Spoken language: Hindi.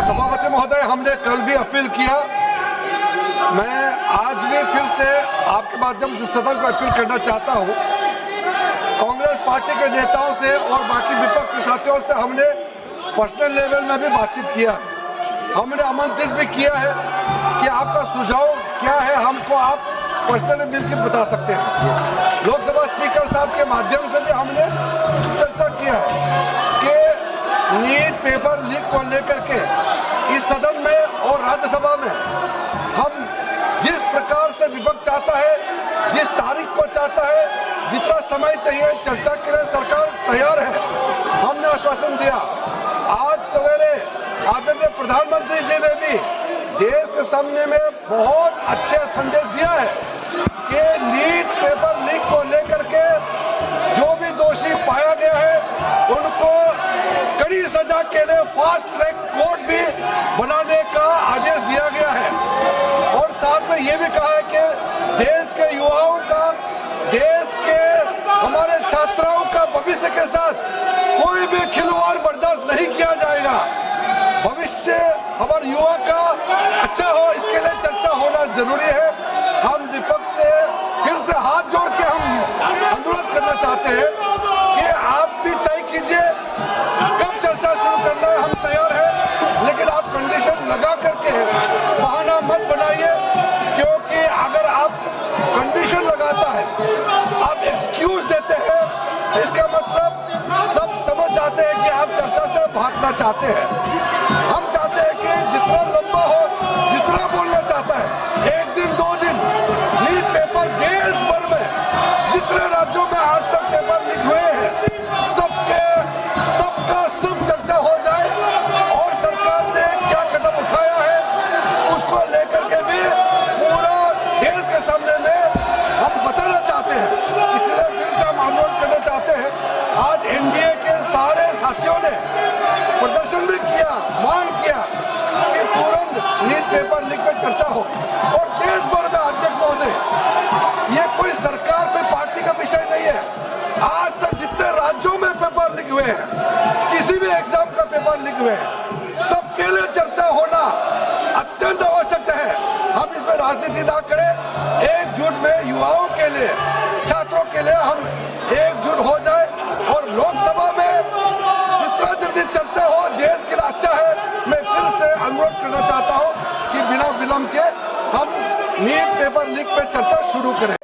सभापति महोदय, हमने कल भी अपील किया। मैं आज भी फिर से आपके माध्यम से सदन को अपील करना चाहता हूं। कांग्रेस पार्टी के नेताओं से और बाकी विपक्ष के साथियों से हमने पर्सनल लेवल में भी बातचीत किया है। हमने आमंत्रित भी किया है कि आपका सुझाव क्या है, हमको आप पर्सनली मिलकर बता सकते हैं। लोकसभा स्पीकर साहब के माध्यम से भी हमने चर्चा किया है कि नीट पेपर लीक को लेकर के इस सदन में और राज्यसभा में हम जिस प्रकार से विपक्ष चाहता है, जिस तारीख को चाहता है, जितना समय चाहिए चर्चा के लिए सरकार तैयार है। हमने आश्वासन दिया। आज सवेरे आदरणीय प्रधानमंत्री जी ने भी देश के सामने में बहुत अच्छे संदेश दिया है कि नीट पेपर लीक को लेकर के जो भी दोषी पाया गया है उनको कड़ी सजा के लिए फास्ट ट्रैक कोर्ट भी बनाने का आदेश दिया गया है। और साथ में ये भी कहा है कि देश के युवाओं का, देश के हमारे छात्राओं का भविष्य के साथ कोई भी खिलवाड़ बर्दाश्त नहीं किया जाएगा। भविष्य हमारे युवा का अच्छा हो, इसके लिए चर्चा होना जरूरी है। हम विपक्ष से फिर से हाथ जोड़ के हम अनुरोध करना चाहते हैं कि आप भी तय कीजिए कब चर्चा शुरू करना है। हम तैयार हैं, लेकिन आप कंडीशन लगा करके बहाना मत बनाइए, क्योंकि अगर आप कंडीशन लगाता है, आप एक्सक्यूज देते हैं, तो इसका मतलब सब समझ जाते हैं कि आप चर्चा से भागना चाहते हैं। हम चाहते हैं कि जितना लंबा हो, जितना बोलना चाहता है, 1 दिन 2 दिन लीक पेपर देश भर में जितने राज्यों में आज तक पेपर लीक हुए हैं सबका सब चर्चा हो जाए और सरकार ने क्या कदम उठाया है उसको लेकर के भी पूरा देश के सामने में हम बताना चाहते हैं। इसलिए फिर से हम आंदोलन करना चाहते हैं। आज एनडीए के सारे साथियों ने प्रदर्शन भी किया, मांग किया कि तुरंत नीट पेपर लीक पर चर्चा हो। और देश भर में अध्यक्ष महोदय, ये कोई सरकार, कोई पार्टी का विषय नहीं है। आज तक जितने राज्यों में पेपर लीक हुए हैं, किसी भी एग्जाम का पेपर लीक हुए हैं, सबके लिए चर्चा होना अत्यंत आवश्यक है। हम इसमें राजनीति ना करें, एकजुट में युवाओं के लिए, छात्रों के लिए हम एकजुट हो जाए और लोकसभा में जितना जल्दी चर्चा हो देश के लिए अच्छा है। मैं फिर से अनुरोध करना चाहता हूं कि बिना विलंब के हम नीट पेपर लीक पे चर्चा शुरू करें।